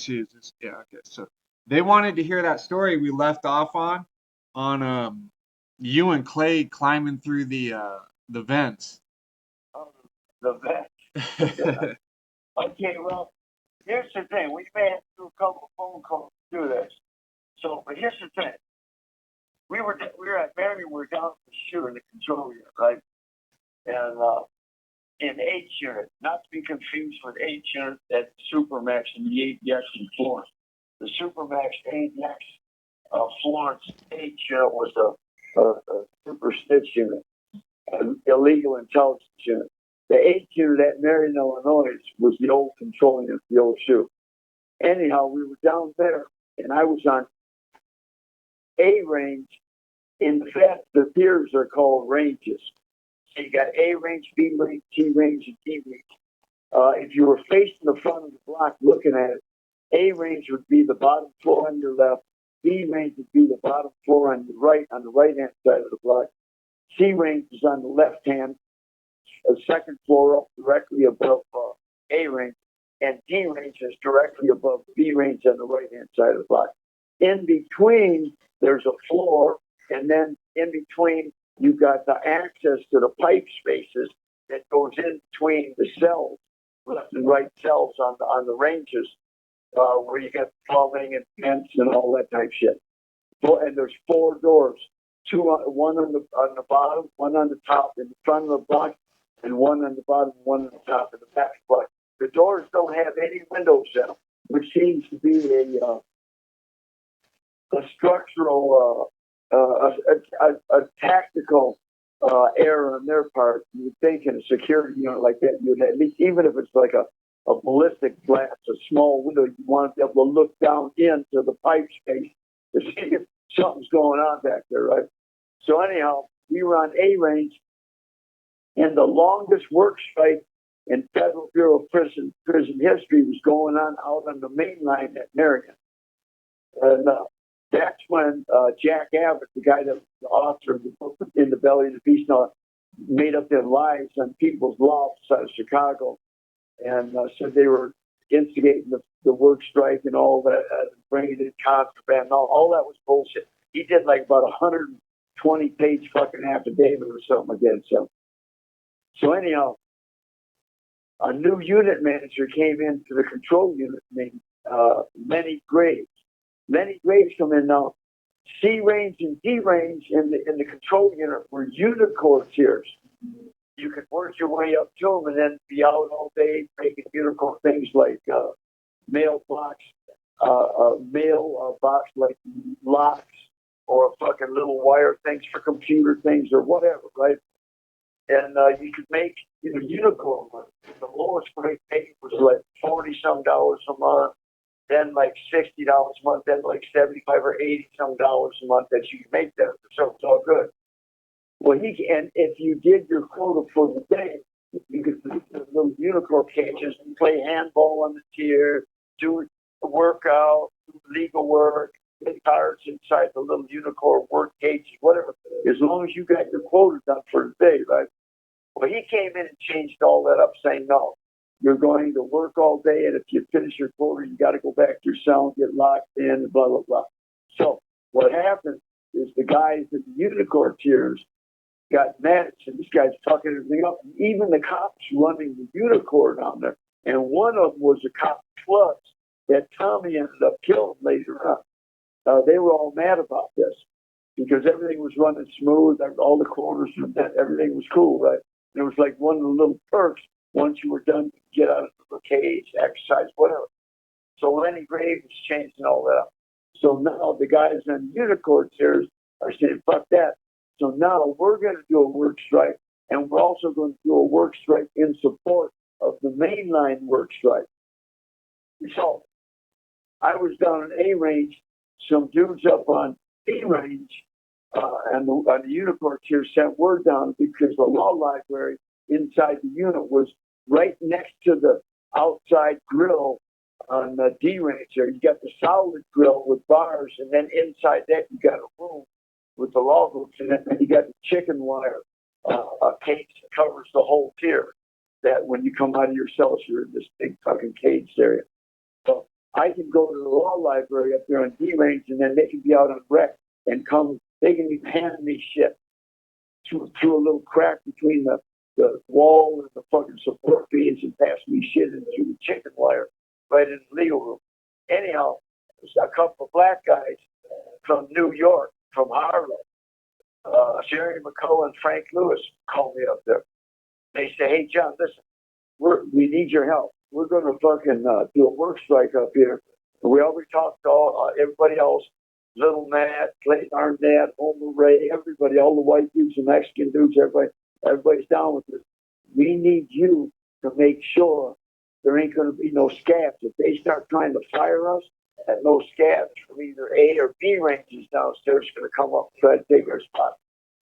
Yeah, okay. So they wanted to hear that story we left off on you and Clay climbing through the vents. Oh, the vet. Okay, well, here's the thing. We may have to do a couple of phone calls to do this. So, but here's the thing. We were at Marion. We were down at the shoe in the control unit, right? And in H unit, not to be confused with H unit at Supermax and the ADX in Florence. The Supermax ADX Florence H unit was a super snitch unit, an illegal intelligence unit. The H unit at Marion, Illinois was the old control unit, the old shoe. Anyhow, we were down there, and I was on A range. In fact, the tiers are called ranges. So you got A range, B range, T range, and D range. If you were facing the front of the block looking at it, A range would be the bottom floor on your left. B range would be the bottom floor on your right, on the right-hand side of the block. C range is on the left hand, second floor up directly above A range, and D range is directly above B range on the right-hand side of the block. In between, there's a floor, and then in between, you've got the access to the pipe spaces that goes in between the cells, left and right cells on the ranges, where you got plumbing and vents and all that type shit. And there's 4 doors, one on the bottom, one on the top in the front of the block, and one on the bottom, one on the top in the back of the block. The doors don't have any windows in them, which seems to be a structural, a tactical error on their part. You would think in a security unit like that, you'd at least, even if it's like a ballistic glass, a small window, you want to be able to look down into the pipe space to see if something's going on back there, right? So anyhow, we were on A range, and the longest work strike in Federal Bureau of Prison history was going on out on the main line at Marion. And that's when Jack Abbott, the guy that was the author of the book In the Belly of the Beast, made up their lives on people's lofts out of Chicago, and said they were instigating the work strike and all that, bringing in contraband, and all that was bullshit. He did like about 120-page fucking affidavit or something against him. So anyhow, a new unit manager came into the control unit named Lenny Graves. Lenny Graves come in now. C range and D range in the control unit were unicorn tiers. You could work your way up to them and then be out all day making unicorn things like mail box like locks or fucking little wire things for computer things or whatever, right? And you could make unicorn money. The lowest rate paid was like $40-some a month, then like $60 a month, then like $75 or $80-some a month that you could make there. So it's all good. Well, and if you did your quota for the day, you could do the little unicorn cages and play handball on the tier, do a workout, do legal work, play cards inside the little unicorn work cages, whatever. As long as you got your quota done for the day, right? Well, he came in and changed all that up, saying, no, you're going to work all day, and if you finish your quota, you got to go back to your cell and get locked in, blah, blah, blah. So what happened is the guys in the unicorn tiers got mad, and this guy's fucking everything up. Even the cops running the unicorn down there, and one of them was a cop plus that Tommy ended up killing later on. They were all mad about this because everything was running smooth, all the corners, everything was cool, right? And it was like one of the little perks once you were done to get out of the cage, exercise, whatever. So Lenny Graves was changing all that up. So now the guys on unicorn tiers are saying, fuck that. So now we're going to do a work strike, and we're also going to do a work strike in support of the mainline work strike. So I was down in A range, some dudes up on B range, and on the unicorn tier sent word down because the law library inside the unit was right next to the outside grill on the D range there. You got the solid grill with bars, and then inside that you got a room with the law books in it, and you got the chicken wire cage that covers the whole tier. That when you come out of your cells, you're in this big fucking cage area. So I can go to the law library up there on D range, and then they can be out on rec and come. They can be handing me shit through a little crack between the wall and the fucking support beams and pass me shit in through the chicken wire right in the legal room. Anyhow, a couple of black guys from New York, from Harlem, Jerry McCullough and Frank Lewis called me up there. They say, "Hey, John, listen, we need your help. We're going to fucking do a work strike up here." And we already talked to everybody else, Little Matt, Clayton Arnett, Homer Ray, everybody, all the white dudes and Mexican dudes, everybody's down with this. We need you to make sure there ain't going to be no scabs. If they start trying to fire us, and no scabs from either A or B ranges downstairs going to come up and try to take our spot.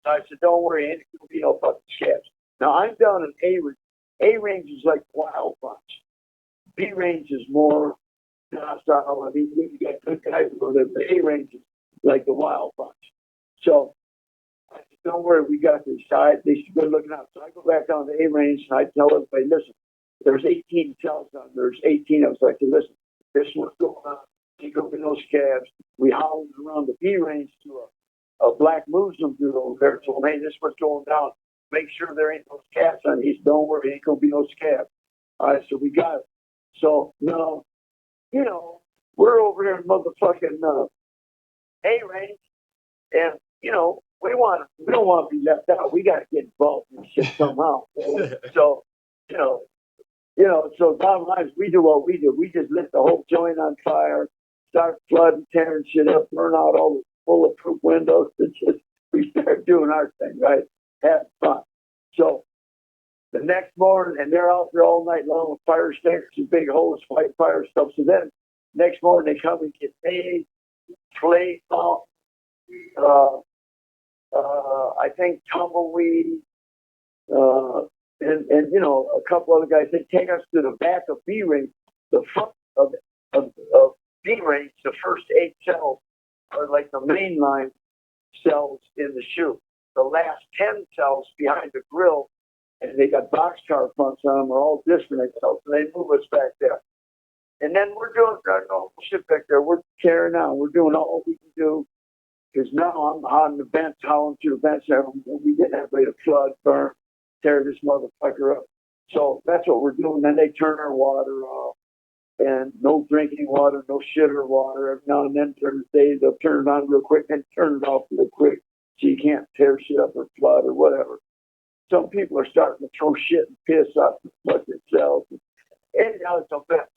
So I said, don't worry, ain't going to be no fucking scabs. Now I'm down in A range. A range is like wild bunch. B range is more docile. I mean, you got good guys over there, but A range is like the wild bunch. So I said, don't worry, we got this. They should be looking out. So I go back down to A range and I tell everybody, listen, there's 18 cells down there. There's 18 of us. I said, listen, this is what's going on. Ain't gonna be no scabs. We howled around the B range to a black Muslim dude over there. Told him, hey, this is what's going down. Make sure there ain't no scabs on it. He said, don't worry, ain't gonna be no scabs. All right, so we got it. So no, we're over here in motherfucking A range, and we don't want to be left out. We got to get involved in shit somehow. So so bottom line is we do what we do. We just lit the whole joint on fire, start flooding, tearing shit up, burn out all the bulletproof windows. We start doing our thing, right? Having fun. So the next morning, and they're out there all night long with fire extinguishers and big hose, fight fire stuff. So then next morning they come and get me, Clay, I think Tumbleweed, and a couple other guys. They take us to the back of B range, the front of B range. The first 8 cells are like the mainline cells in the chute. The last 10 cells behind the grill, and they got boxcar fronts on them, are all disconnect cells. And they move us back there. And then we're doing our normal shit back there. We're carrying on. We're doing all we can do. Because now I'm on the bench, hauling through the bench. We didn't have anybody to flood, burn, tear this motherfucker up. So that's what we're doing. Then they turn our water off. And no drinking water, no shitter water. Every now and then during the day, they'll turn it on real quick and turn it off real quick. So you can't tear shit up or flood or whatever. Some people are starting to throw shit and piss up and fuck themselves. And now it's a mess.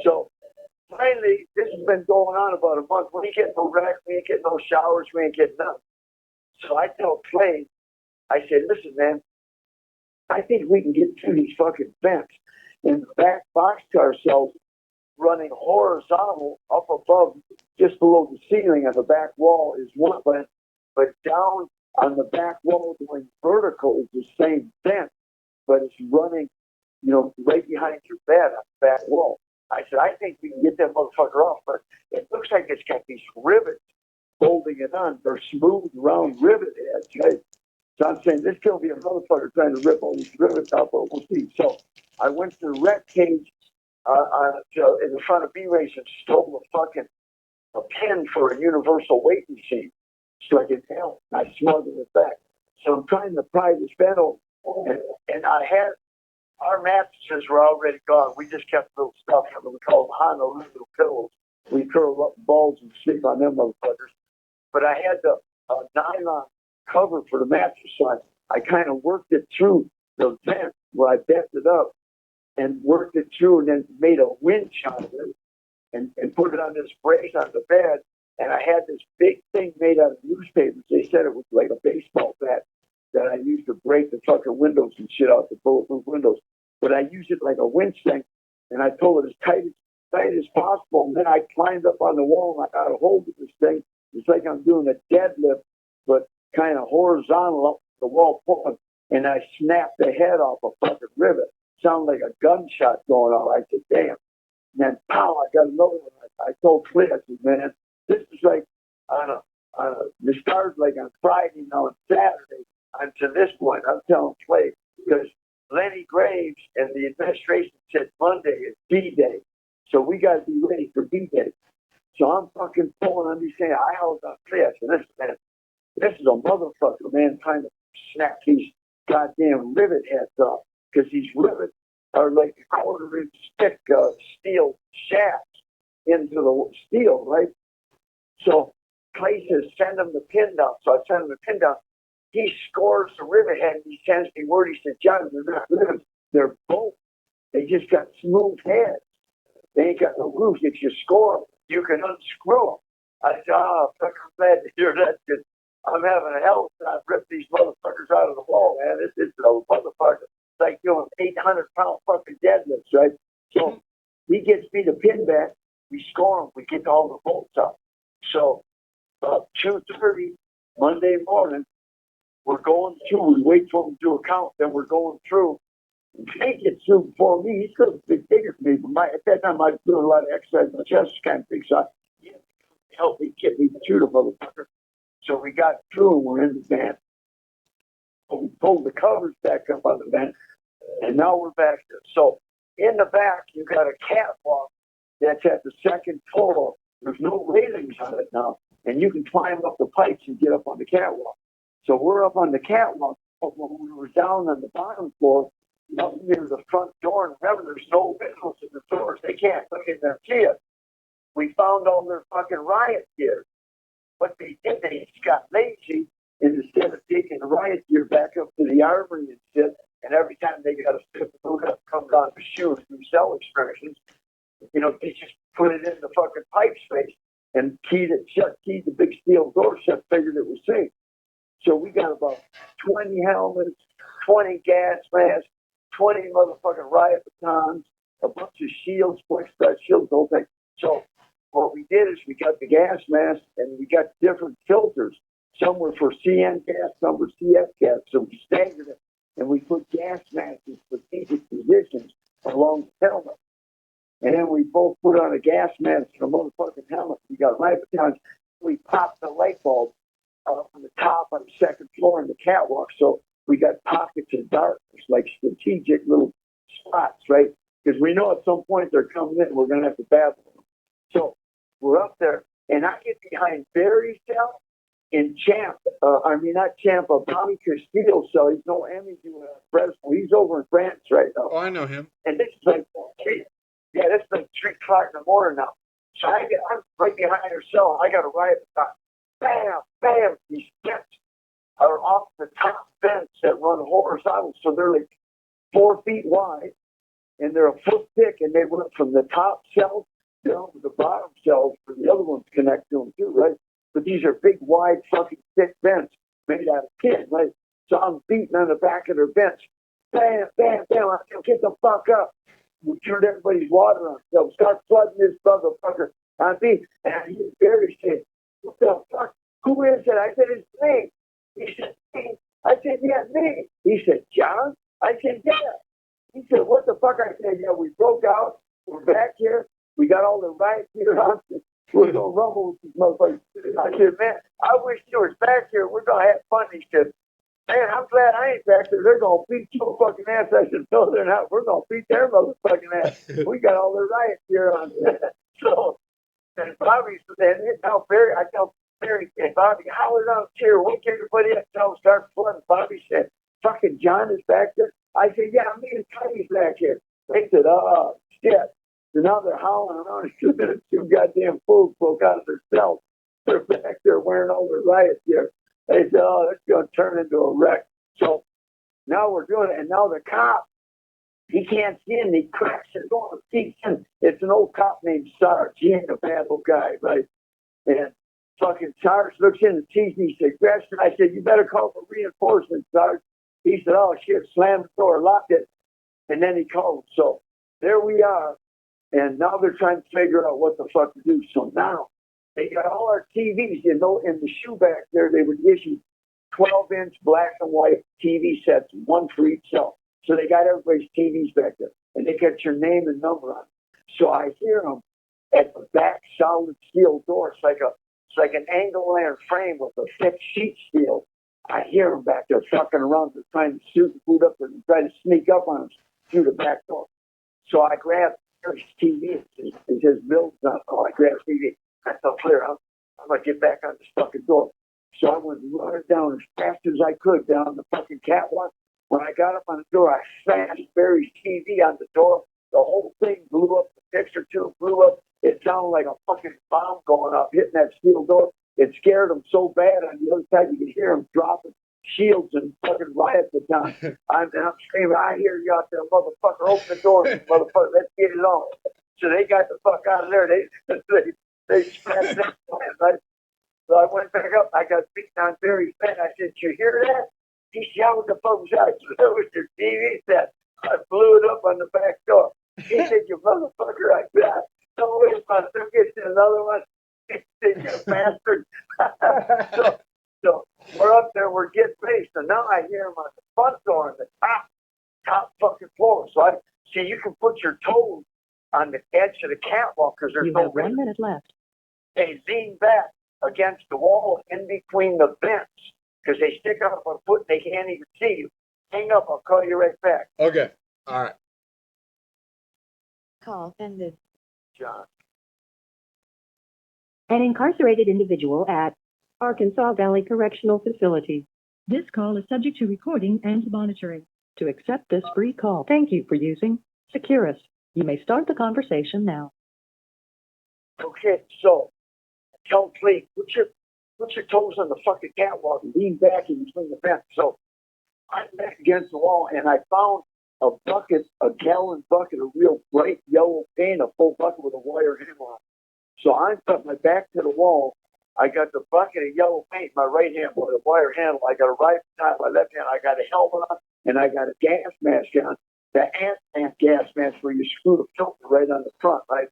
So finally, this has been going on about a month. We ain't getting no rec, we ain't getting no showers, we ain't getting nothing. So I tell Clay, I said, listen, man, I think we can get through these fucking vents. And the back boxcar cells running horizontal up above, just below the ceiling of the back wall is one vent, but down on the back wall going vertical is the same vent, but it's running, right behind your bed on the back wall. I said, I think we can get that motherfucker off, but it looks like it's got these rivets holding it on. They're smooth, round rivet heads, right? So I'm saying this could be a motherfucker trying to rip all these rivets out, but we'll see. So I went to the rec cage in the front of B race and stole a pin for a universal weight machine so I could help. I smuggled it back. So I'm trying to pry this bed open, and I had our mattresses were already gone. We just kept little stuff that we call them Honolulu pillows. We curl up balls and sleep on them motherfuckers. But I had the nylon cover for the mattress, so I kind of worked it through the vent where I bent it up and worked it through and then made a winch out of it and put it on this brace on the bed. And I had this big thing made out of newspapers. They said it was like a baseball bat that I used to break the fucking windows and shit out the bulletproof windows. But I used it like a winch thing, and I pulled it as tight as possible. And then I climbed up on the wall and I got a hold of this thing. It's like I'm doing a deadlift, but kind of horizontal up the wall pulling. And I snapped the head off a fucking rivet. Sounded like a gunshot going off. I said, damn. And then, pow, I got another one. I told Clay, I said, man, this is like the stars like on Friday, on Saturday. I'm to this point, I'm telling Clay, because Lenny Graves and the administration said Monday is D-Day. So we got to be ready for D-Day. So I'm fucking pulling on these things. I held up this, and this is a motherfucker, man, trying to snap these goddamn rivet heads up, because these rivets are like a quarter-inch thick steel shafts into the steel, right? So Clay says, send him the pin down. So I send him the pin down. He scores the rivet head, and he sends me word. He said, John, they're not rivets. They're bolts. They just got smooth heads. They ain't got no grooves. If you score them, you can unscrew them. I said, oh, fuck, I'm glad to hear that, because I'm having a hell of a time ripping these motherfuckers out of the wall, man. This is a motherfucker. It's like doing 800-pound fucking deadlifts, right? So he gets me the pin back. We score them. We get all the bolts out. So about 2:30 Monday morning, we're going through. We wait for him to count. Then we're going through. He gets through before me. He's still a big bigger than me. At that time, I was doing a lot of exercise. My chest was kind of big, so he had to help me get me through the motherfucker. So we got through, and we're in the van. So we pulled the covers back up on the van, and now we're back there. So in the back, you got a catwalk that's at the second floor. There's no railings on it now, and you can climb up the pipes and get up on the catwalk. So we're up on the catwalk, but when we were down on the bottom floor, up near the front door, and remember, there's no windows in the doors. They can't look in there see us. We found all their fucking riot gear. What they did, they just got lazy, and instead of taking the riot gear back up to the armory and shit, and every time they got a strip of food up, come down to shoot and cell extractions, you know, they just put it in the fucking pipe space and keyed it shut, keyed the big steel door shut, figured it was safe. So we got about 20 helmets, 20 gas masks, 20 motherfucking riot batons, a bunch of shields, plexiglass shields, the whole thing. So what we did is we got the gas mask and we got different filters. Some were for CN gas, some were CF gas. So we staggered it and we put gas masks in strategic positions along the helmet. And then we both put on a gas mask and a motherfucking helmet. We got riot batons. We popped the light bulb on the top on the second floor in the catwalk. So we got pockets of darkness, like strategic little spots, right? Because we know at some point they're coming in, we're going to have to battle them. So we're up there, and I get behind Barry's cell and not Champ, Bobby Castillo's cell. He's no Emmy doing Fresno. He's over in France right now. Oh, I know him. And this is like, this is like 3 o'clock in the morning now. So I'm right behind her cell. I got a riot baton. Bam, bam. These steps are off the top fence that run horizontal. So they're like 4 feet wide, and they're a foot thick, and they run from the top cells down to the bottom cells for the other ones to connect to them too, right? But these are big, wide, fucking thick vents made out of tin, right? So I'm beating on the back of their vents. Bam, bam, bam. I said, get the fuck up. We turned everybody's water on. So start flooding this motherfucker. I'm beating. And I hear Barry say, what the fuck? Who is it? I said, it's me. He said, me. I said, yeah, me. He said, John? I said, yeah. He said, what the fuck? I said, yeah, we broke out. We're back here. We got all the riot gear on. We're going to rumble with these motherfuckers. I said, man, I wish you was back here. We're going to have fun. He said, man, I'm glad I ain't back there. They're going to beat your fucking ass. I said, no, they're not. We're going to beat their motherfucking ass. We got all the riot gear on. So, and Bobby's, and now Barry, I tell Barry and Bobby, how is out here? Wake everybody up, tell them start flooding. Bobby said, fucking John is back there. I said, yeah, me and Tony's back here. They said, oh, shit. So now they're howling around. 2 minutes, 2 goddamn fools broke out of their cells. They're back there wearing all their riot gear. They said, oh, that's going to turn into a wreck. So now we're doing it. And now the cop, he can't see him. He cracks his door and peeks in. It's an old cop named Sarge. He ain't a bad old guy, right? And fucking Sarge looks in and sees me. He said, Gresham, I said, you better call for reinforcements, Sarge. He said, oh, shit, slammed the door, locked it. And then he called. So there we are. And now they're trying to figure out what the fuck to do. So now they got all our TVs, in the shoe back there. They would issue 12-inch black and white TV sets, one for each cell. So they got everybody's TVs back there, and they got your name and number on it. So I hear them at the back solid steel door. It's like an angle iron frame with a thick sheet steel. I hear them back there fucking around. They're trying to shoot the food up and try to sneak up on them through the back door. So I grab There's TV. It says Bill's not. Oh, I grabbed TV. I thought, clear. I'm gonna get back on this fucking door. So I went running down as fast as I could down the fucking catwalk. When I got up on the door, I smashed Barry's TV on the door. The whole thing blew up. The picture tube blew up. It sounded like a fucking bomb going up, hitting that steel door. It scared him so bad. On the other side, you could hear him dropping shields and fucking riot baton. I'm screaming, I hear you out there, motherfucker. Open the door, motherfucker. Let's get it on. So they got the fuck out of there. They smashed that plan, right? So I went back up. I got beaten on Barry's bed. I said, "You hear that?" He said, "What the fuck was that?" I said, "That was your TV set." I blew it up on the back door. He said, "You motherfucker!" I said, "Don't wait about it. Don't get you another one." He said, "You bastard." so we're up there. We're getting ready. So now I hear him on the front door on the top fucking floor. So I see you can put your toes on the edge of the catwalk because there's no 1 minute left. They lean back against the wall in between the vents because they stick out a foot and they can't even see you. Hang up, I'll call you right back. Okay. All right. Call ended. John. An incarcerated individual at Arkansas Valley Correctional Facility. This call is subject to recording and monitoring. To accept this free call, thank you for using Securus. You may start the conversation now. Okay, so tell Cleve, put your toes on the fucking catwalk and lean back in between the vents. So I'm back against the wall and I found a bucket, a gallon bucket of real bright yellow paint, a full bucket with a wire handle on it. So I put my back to the wall. I got the bucket of yellow paint, my right hand with a wire handle. I got a right hand, my left hand. I got a helmet on and I got a gas mask on. The ant gas mask where you screw the filter right on the front, right?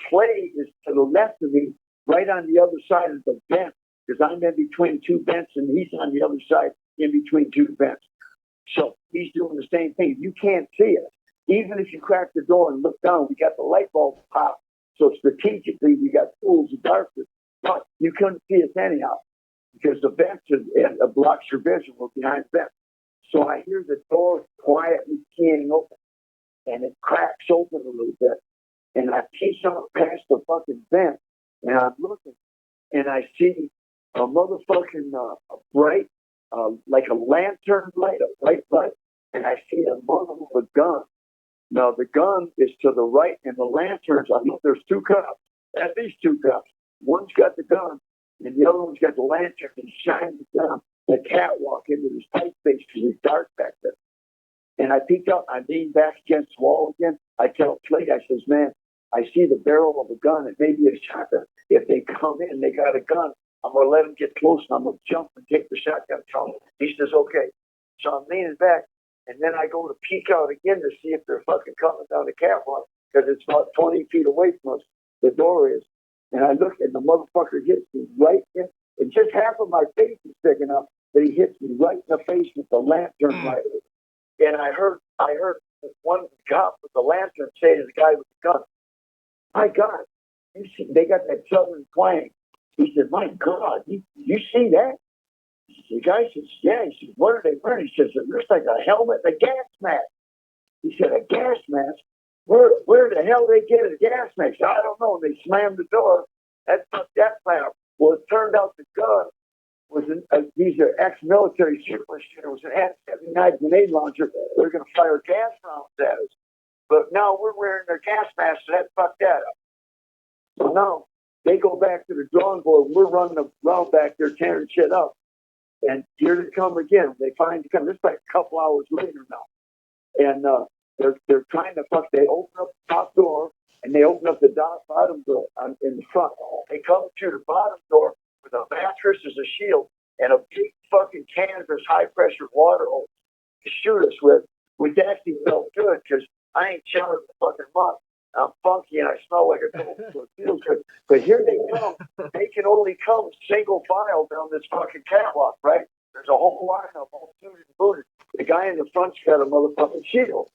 Clay is to the left of me, right on the other side of the vent, because I'm in between two vents and he's on the other side in between two vents. So he's doing the same thing. You can't see it. Even if you crack the door and look down, we got the light bulb pop. So strategically, we got pools of darkness. But you couldn't see us anyhow because the vents blocks your vision. We're behind the vents. So I hear the door quietly keying open and it cracks open a little bit. And I piece up past the fucking vent and I'm looking and I see a motherfucking bright, like a lantern light, a bright light. And I see a mother with a gun. Now the gun is to the right and the lanterns, I know there's two cops, at least two cops. One's got the gun and the other one's got the lantern and shining down the catwalk into this tight space because it's dark back there. And I peeked up, I leaned back against the wall again. I tell Slade, I says, "Man, I see the barrel of a gun. It may be a shotgun. If they come in, they got a gun. I'm going to let them get close and I'm going to jump and take the shotgun from them." He says, "Okay." So I'm leaning back and then I go to peek out again to see if they're fucking coming down the catwalk because it's about 20 feet away from us. The door is. And I look and the motherfucker hits me right in. And just half of my face is sticking up, but he hits me right in the face with the lantern light. And I heard one cop with the lantern say to the guy with the gun, "My God, you see, they got that southern twang." He said, "My God, you see that?" The guy says, "Yeah." He says, "What are they wearing?" He says, "It looks like a helmet and a gas mask." He said, "A gas mask? Where the hell they get a gas mask?" "I don't know." And they slammed the door. That fucked that plan up. Well, it turned out the gun was these are ex-military super shit. It was an AT-79 grenade launcher. They're going to fire gas rounds at us. But now we're wearing their gas masks, so that fucked that up. So now they go back to the drawing board. We're running around back there tearing shit up. And here they come again. They finally come. This is like a couple hours later now. And they're trying to fuck. They open up the top door and they open up the bottom door in the front. They come to the bottom door with a mattress as a shield and a big fucking canvas high pressure water hose to shoot us with, which actually felt good because I ain't showered the fucking month. I'm funky and I smell like a cold, so it feels good. But here they come. They can only come single file down this fucking catwalk, right? There's a whole line of all suited and booted. The guy in the front's got a motherfucking shield.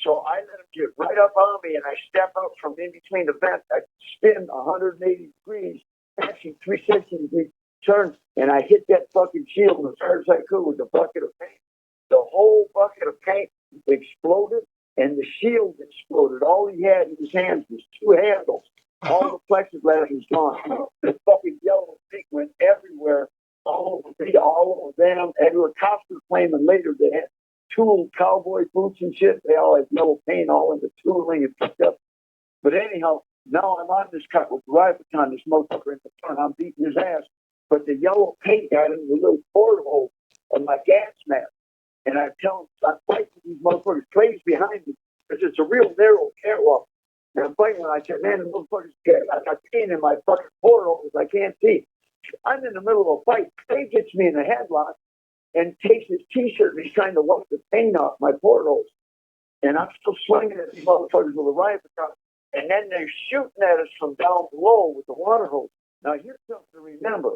So I let him get right up on me and I step up from in between the vents. I spin 180 degrees, actually 360 degree turn, and I hit that fucking shield as hard as I could with a bucket of paint. The whole bucket of paint exploded and the shield exploded. All he had in his hands was two handles. All the plexiglass was gone. The fucking yellow paint went everywhere, all over me, all over them. And the cops were claiming later they had tool cowboy boots and shit. They all had yellow paint all in the tooling and picked up. But anyhow, now I'm on this cut with Ribaton, this motherfucker in the front. I'm beating his ass. But the yellow paint got in the little porthole of my gas mask. And I tell him, I'm fighting these motherfuckers. Clay's behind me because it's a real narrow catwalk. And I'm fighting, and I said, man, the motherfuckers, I got pain in my fucking portholes. I can't see. I'm in the middle of a fight. Clay gets me in a headlock and takes his t-shirt and he's trying to wipe the paint off my portholes. And I'm still swinging at these motherfuckers with a rifle. And then they're shooting at us from down below with the water hose. Now, here's something to remember.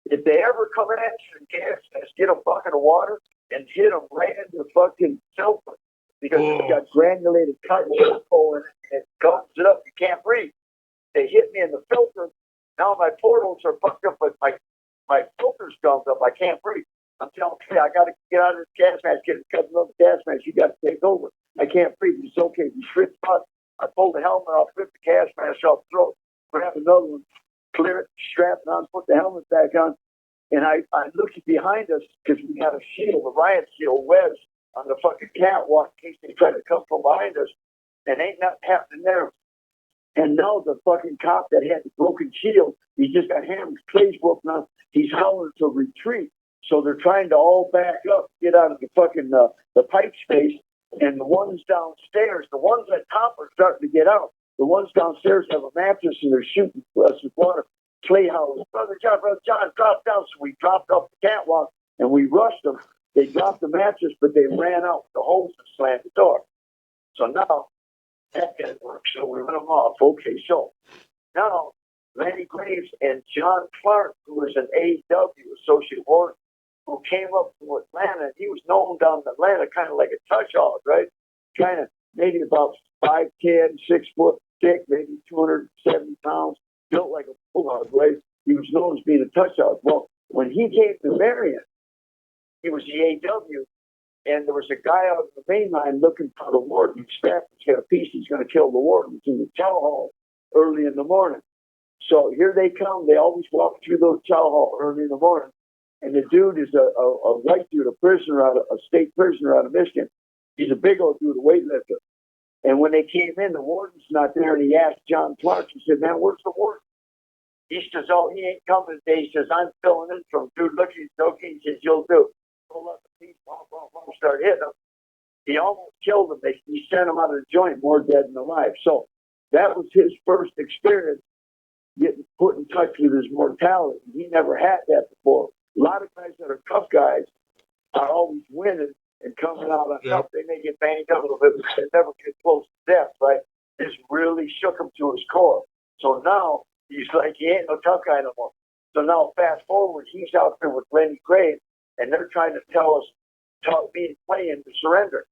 If they ever come at you and gas us, get a bucket of water and hit them right in the fucking filter because it's got granulated cotton charcoal in it and it gums it up. You can't breathe. They hit me in the filter. Now my portals are fucked up, but my filter's gummed up. I can't breathe. I'm telling you, I got to get out of this gas mask, get a couple of gas masks. You got to take over. I can't breathe. It's okay. You shit spot. I pull the helmet off, rip the gas mask off, throw it, grab another one, clear it, strap it on, put the helmet back on. And I look behind us because we got a shield, a riot shield wedged on the fucking catwalk in case they try to come from behind us. And ain't nothing happening there. And now the fucking cop that had the broken shield, he just got hammered. Clay's broken up. He's howling to retreat. So they're trying to all back up, get out of the fucking the pipe space. And the ones downstairs, the ones at top are starting to get out. The ones downstairs have a mattress and they're shooting us with water. Clay howls, Brother John, drop down. So we dropped off the catwalk and we rushed them. They dropped the mattress, but they ran out with the hose and slammed the door. So now that didn't work. So we run them off. Okay, so now Lenny Graves and John Clark, who was an AW associate warden, who came up from Atlanta. He was known down in Atlanta, kind of like a touch hog, right? Kind of maybe about 5'10", 6 foot thick, maybe 270 pounds, built like a bulldog, right? He was known as being a touch hog. Well, when he came to Marion, he was the AW, and there was a guy out on the main line looking for the warden. Staff had a piece. He's going to kill the warden. It's in the chow hall early in the morning. So here they come. They always walk through the chow hall early in the morning. And the dude is a white dude, a state prisoner out of Michigan. He's a big old dude, a weightlifter. And when they came in, the warden's not there, and he asked John Clark, he said, man, where's the warden? He says, oh, he ain't coming today. He says, I'm filling in from dude. Look, he's okay. He says, you'll do. Pull up the piece, start hitting him. He almost killed him. He sent him out of the joint more dead than alive. So that was his first experience getting put in touch with his mortality. He never had that before. A lot of guys that are tough guys are always winning and coming out on top. They may get banged up a little bit, but they never get close to death, right? This really shook him to his core. So now he's like, he ain't no tough guy no more. So now fast forward, he's out there with Lenny Graves, and they're trying to talk me and Clay into surrender.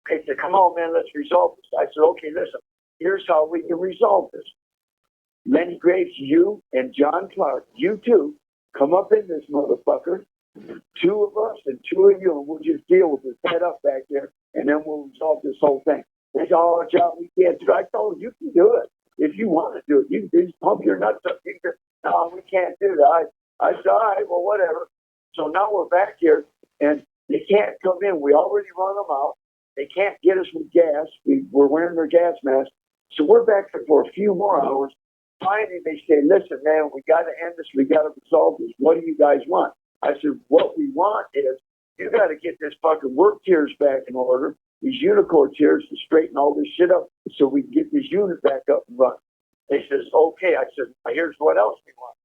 They said, come on, man, let's resolve this. I said, okay, listen, here's how we can resolve this. Lenny Graves, you and John Clark, you two, come up in this motherfucker, 2 of us and 2 of you, and we'll just deal with this head up back there, and then we'll resolve this whole thing. They said, oh, John, we can't do it. I told him, you can do it. If you want to do it, you can just pump your nuts up. No, we can't do that. I said, all right, well, whatever. So now we're back here, and they can't come in. We already run them out. They can't get us with gas. We're wearing their gas masks. So we're back there for a few more hours. Finally, they say, listen, man, we got to end this. We got to resolve this. What do you guys want? I said, what we want is you got to get this fucking work tiers back in order, these unicorn tiers to straighten all this shit up so we can get this unit back up and running. They says, okay. I said, here's what else we want.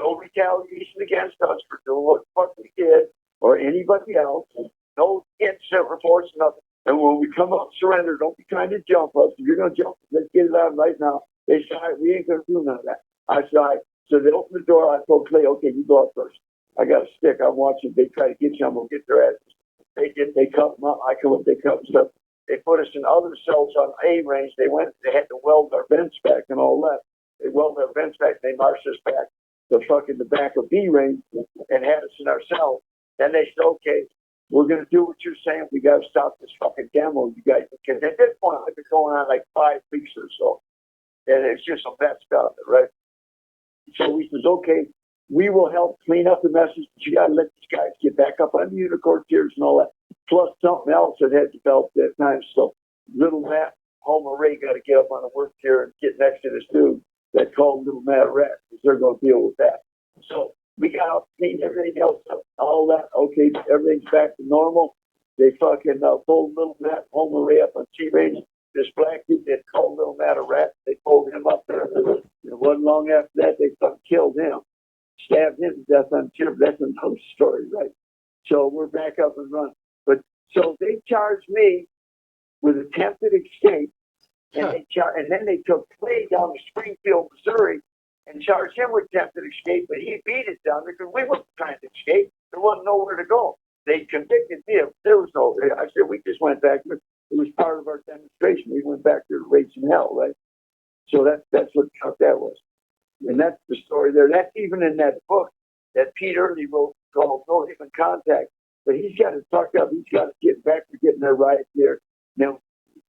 No retaliation against us for doing what the fuck we did or anybody else. No incident reports, nothing. And when we come up surrender, don't be trying to jump us. If you're going to jump us, let's get it out right now. They said, all right, we ain't going to do none of that. I said, all right. So they opened the door. I told Clay, okay, you go up first. I got a stick. I'm watching. They try to get you. I'm going to get their asses. They did. They cut them up. I come up. They cut them up. They put us in other cells on A range. They had to weld our vents back and all that. They welded our vents back. They marched us back to the back of B range and had us in our cell. Then they said, okay, we're going to do what you're saying. We got to stop this fucking demo, you guys. Because at this point, it's been going on like 5 weeks or so. And it's just a mess out of it, right? So we says, okay, we will help clean up the messes, but you got to let these guys get back up on the unicorn tiers and all that. Plus something else that had developed at that time. So little Matt, Homer Ray got to get up on the work tier and get next to this dude that called Little Matt Rat, because they're going to deal with that. So we got to clean everything else up, all that. Okay, everything's back to normal. They fucking pulled Little Matt, Homer Ray up on T-Range. This black dude that called Little Matt a rat, they pulled him up there. It wasn't long after that, they fucking killed him. Stabbed him to death on tier. That's another story, right? So we're back up and running. But so they charged me with attempted escape, and and then they took Clay down to Springfield, Missouri, and charged him with attempted escape. But he beat it down because we weren't trying to escape. There wasn't nowhere to go. They convicted me. There was no. I said we just went back. It was part of our demonstration. We went back to raising hell, right? So that's what that was. And that's the story there. That's even in that book that Pete Early wrote called No Human Contact. But he's got it tucked up. He's got to get back to getting their riot there. Now,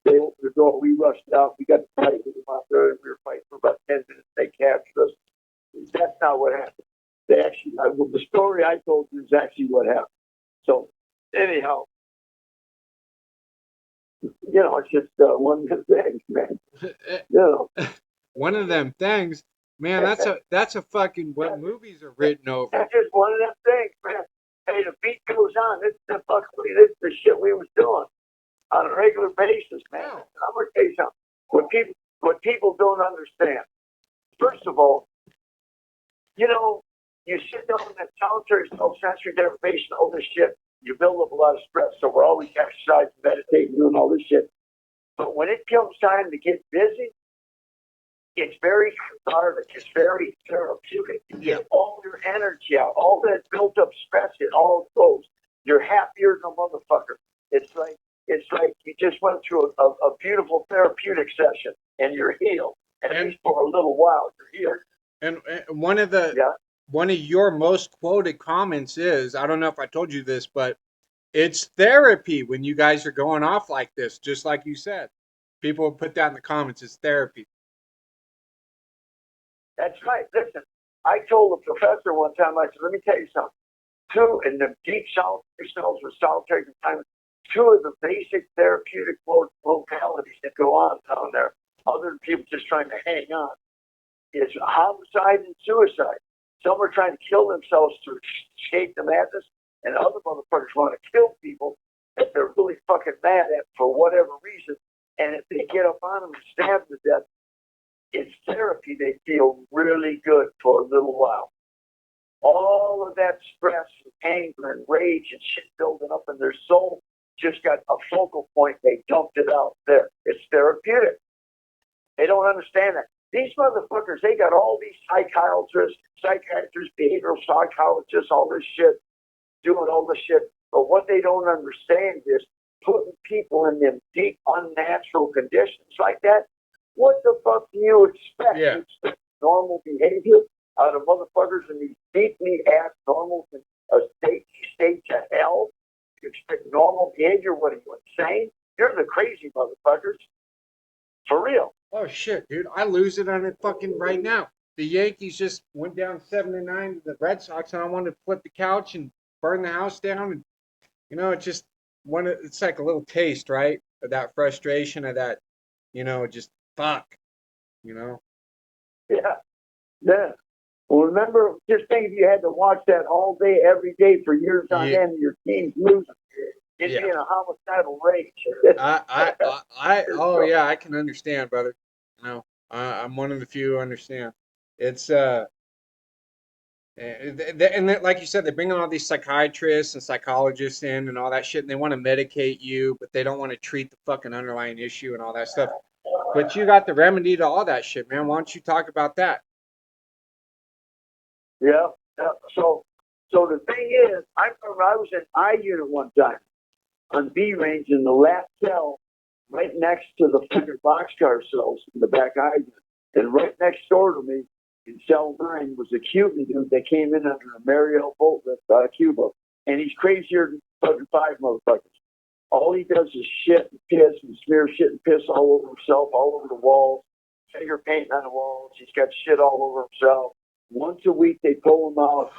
they opened the door. We rushed out. We got to fight with them out there, and we were fighting for about 10 minutes. They captured us. That's not what happened. They actually, the story I told you is actually what happened. So, anyhow, it's just one of the things, man. One of them things. Man, that's a fucking what movies are written over. That's just one of them things, man. Hey, the beat goes on. This is the shit we was doing on a regular basis, man. Yeah. I'm gonna tell you something. What people don't understand. First of all, you sit down in that solitary self-sensory deprivation, all this shit. You build up a lot of stress, so we're always exercising, meditating, doing all this shit. But when it comes time to get busy, it's very cathartic. It's very therapeutic. You get all your energy out, all that built up stress. It all goes. You're happier than a motherfucker. It's like you just went through a beautiful therapeutic session, and you're healed. And at least for a little while, you're healed. And one of your most quoted comments is, I don't know if I told you this, but it's therapy when you guys are going off like this, just like you said. People put that in the comments. It's therapy. That's right. Listen, I told a professor one time, I said, let me tell you something. Two, in the deep solitary cells with solitary confinement, two of the basic therapeutic localities that go on down there, other than people just trying to hang on, is homicide and suicide. Some are trying to kill themselves to escape the madness, and other motherfuckers want to kill people that they're really fucking mad at for whatever reason. And if they get up on them and stab them to death, it's therapy. They feel really good for a little while. All of that stress and anger and rage and shit building up in their soul just got a focal point. They dumped it out there. It's therapeutic. They don't understand that. These motherfuckers, they got all these psychiatrists, behavioral psychologists, all this shit, doing all this shit. But what they don't understand is putting people in them deep, unnatural conditions like that. What the fuck do you expect? Yeah. You expect normal behavior out of motherfuckers in these deeply ass normal state to hell? You expect normal behavior? What are you, insane? You're the crazy motherfuckers. For real. Oh shit, dude! I lose it on it fucking right now. The Yankees just went down 7-9 to the Red Sox, and I wanted to flip the couch and burn the house down. And it's just it's like a little taste, right, of that frustration, of that, just fuck, Yeah. Yeah. Well, remember, just think if you had to watch that all day, every day for years on end, and your team's losing. You'd be in a homicidal rage. Oh yeah, I can understand, brother. I'm one of the few who understand. It's and like you said, they bring all these psychiatrists and psychologists in and all that shit, and they want to medicate you, but they don't want to treat the fucking underlying issue and all that stuff. But you got the remedy to all that shit, man. Why don't you talk about that? Yeah. So the thing is, I remember I was in I unit one time on B range in the last cell, right next to the fucking boxcar cells in the back I unit, and right next door to me in cell 9 was a Cuban dude that came in under a Marion boat with Cuba, and he's crazier than MI25 motherfuckers. All he does is shit and piss and smear shit and piss all over himself, all over the walls, finger painting on the walls. He's got shit all over himself. Once a week they pull him out.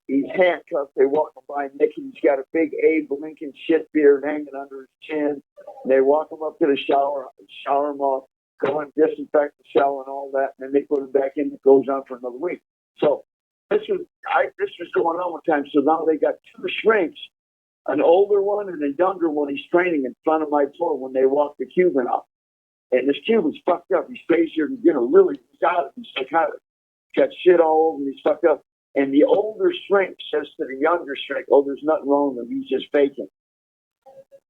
He's handcuffed. They walk him by naked. He's got a big Abe Lincoln shit beard hanging under his chin. And they walk him up to the shower him off, go and disinfect the cell and all that, and then they put him back in. It goes on for another week. So this was going on one time. So now they got two shrinks, an older one and a younger one. He's training in front of my door when they walk the Cuban up. And this Cuban's fucked up. He's crazy, really, he's out of his psychotic. Got shit all over him. He's fucked up. And the older shrink says to the younger shrink, "Oh, there's nothing wrong with him. He's just faking."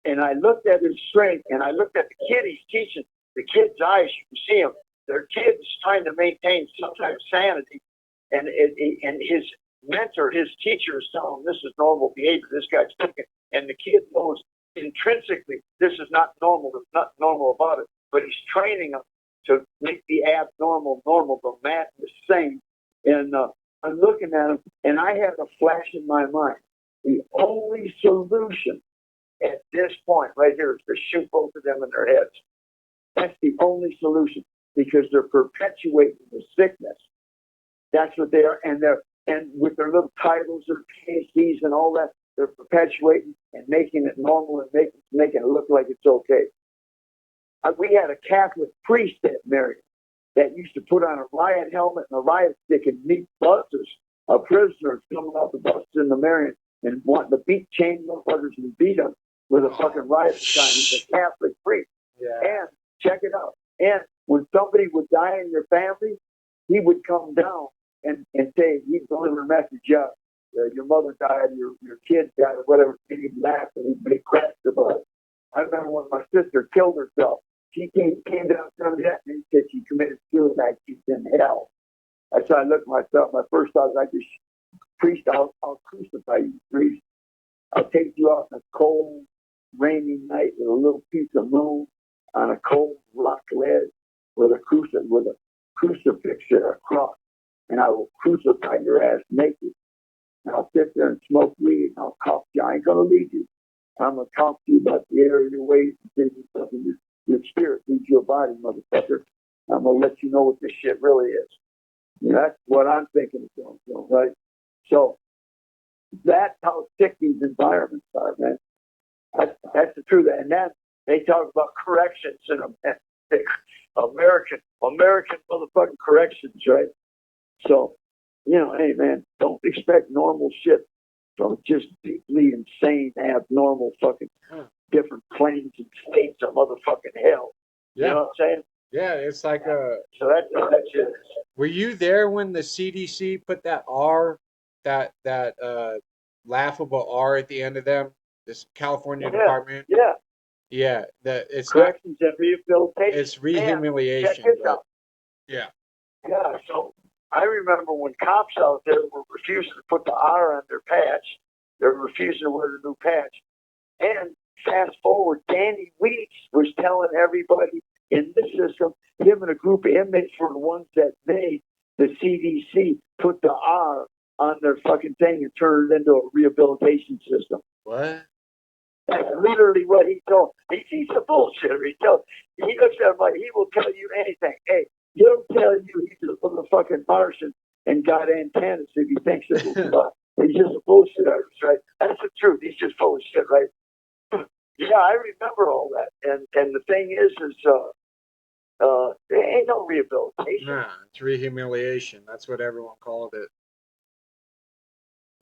And I looked at his shrink, and I looked at the kid he's teaching. The kid's eyes, you can see him. Their kid's trying to maintain some type of sanity. And his mentor, his teacher is telling him this is normal behavior. This guy's thinking. And the kid knows intrinsically this is not normal. There's nothing normal about it. But he's training him to make the abnormal normal, the madness sane. And I'm looking at him, and I had a flash in my mind. The only solution at this point right here is to shoot both of them in their heads. That's the only solution because they're perpetuating the sickness. That's what they are, and with their little titles, their PhDs, and all that, they're perpetuating and making it normal and making it look like it's okay. We had a Catholic priest at Marion that used to put on a riot helmet and a riot stick and meet buses of prisoners coming off the buses in the Marion and wanting to beat chain motherfuckers and beat them with a fucking riot sign. He's a Catholic priest. Yeah. And check it out. And when somebody would die in your family, he would come down and say, he'd deliver a message, your mother died, your kid died, or whatever. And he'd laugh and he'd make cracks about it. I remember when my sister killed herself. She came down from that and said she committed suicide. She's in hell. That's how I looked at myself. My first thought was, priest, I'll crucify you, priest. I'll take you out on a cold, rainy night with a little piece of moon on a cold rock ledge with a crucifix or a cross, and I will crucify your ass naked. And I'll sit there and smoke weed, and I'll talk to you. I ain't gonna lead you. I'm gonna talk to you about the error of your ways and things and stuff. Your spirit leads your body, motherfucker. I'm gonna let you know what this shit really is. You know, that's what I'm thinking is going on, right? So that's how sick these environments are, man. That's the truth. And then they talk about corrections and American motherfucking corrections, right? So, hey man, don't expect normal shit from just deeply insane, abnormal fucking different planes and states of motherfucking hell. Yeah. You know what I'm saying? Yeah, it's like So that's what that shit is. Were you there when the CDC put that that laughable R at the end of them? This California department. Yeah. Yeah. It's Corrections and rehabilitation. It's rehumiliation. Check this out. Yeah. Yeah. So I remember when cops out there were refusing to put the R on their patch. They were refusing to wear the new patch. And fast forward, Danny Weeks was telling everybody in the system, him and a group of inmates were the ones that made the CDC put the R on their fucking thing and turn it into a rehabilitation system. What? That's literally what he told. He's a bullshitter. He looks at him like he will tell you anything. Hey, he'll tell you he's a motherfucking Martian and got antennas if he thinks it will. He's just a bullshitter, right? That's the truth. He's just full of shit, right? Yeah, I remember all that. And the thing is there ain't no rehabilitation. Nah, it's rehumiliation. That's what everyone called it.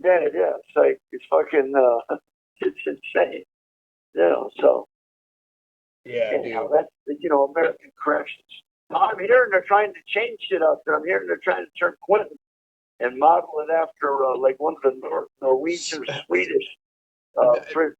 Yeah, it's like, it's fucking, it's insane. So. Yeah, anyhow, that's, American corrections. I'm hearing they're trying to change shit out there. I'm hearing they're trying to turn Quentin and model it after, like one of the Norwegian or Swedish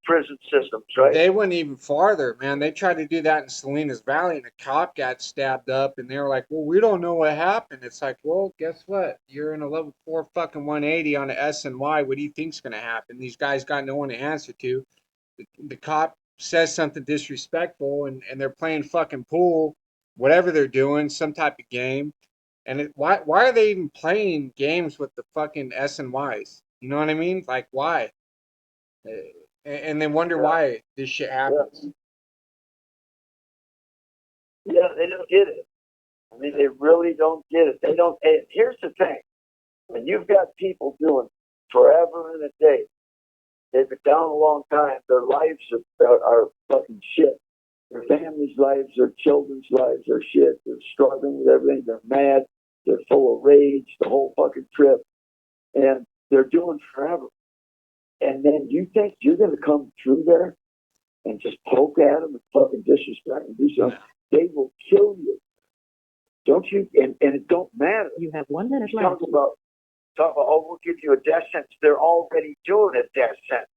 prison systems, right? They went even farther, man. They tried to do that in Salinas Valley, and a cop got stabbed up, and they were like, well, we don't know what happened. It's like, well, guess what? You're in a level 4 fucking 180 on the SNY. What do you think's going to happen? These guys got no one to answer to. The cop says something disrespectful, and they're playing fucking pool, whatever they're doing, some type of game. And why are they even playing games with the fucking SNYs? You know what I mean? Like, why? and they wonder Yeah. why this shit happens. Yeah, they don't get it. I mean, they really don't get it. They don't. And here's the thing: when you've got people doing forever and a day, they've been down a long time. Their lives are fucking shit. Their families' lives, their children's lives are shit. They're struggling with everything. They're mad. They're full of rage. The whole fucking trip, and they're doing forever. And then you think you're going to come through there and just poke at them and fucking disrespect and do something? They will kill you. Don't you? And it don't matter. You have 1 minute You left. talk about, oh, we'll give you a death sentence. They're already doing a death sentence.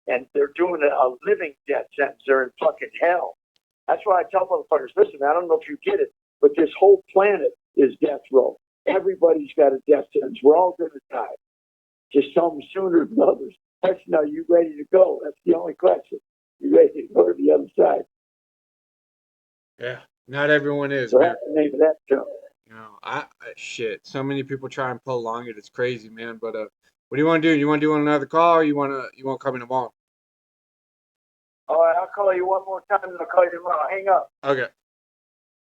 And they're doing a living death sentence. They're in fucking hell. That's why I tell motherfuckers, listen, I don't know if you get it, but this whole planet is death row. Everybody's got a death sentence. We're all going to die. Just some sooner than others. Question, are you ready to go? That's the only question. You ready to go to the other side? Yeah, not everyone is, So man. that's the name of that show. You know, shit. So many people try and prolong it. It's crazy, man. But what do you want to do? You want to do another call, or you want to come in tomorrow? All right, I'll call you one more time and I'll call you tomorrow. Hang up. Okay.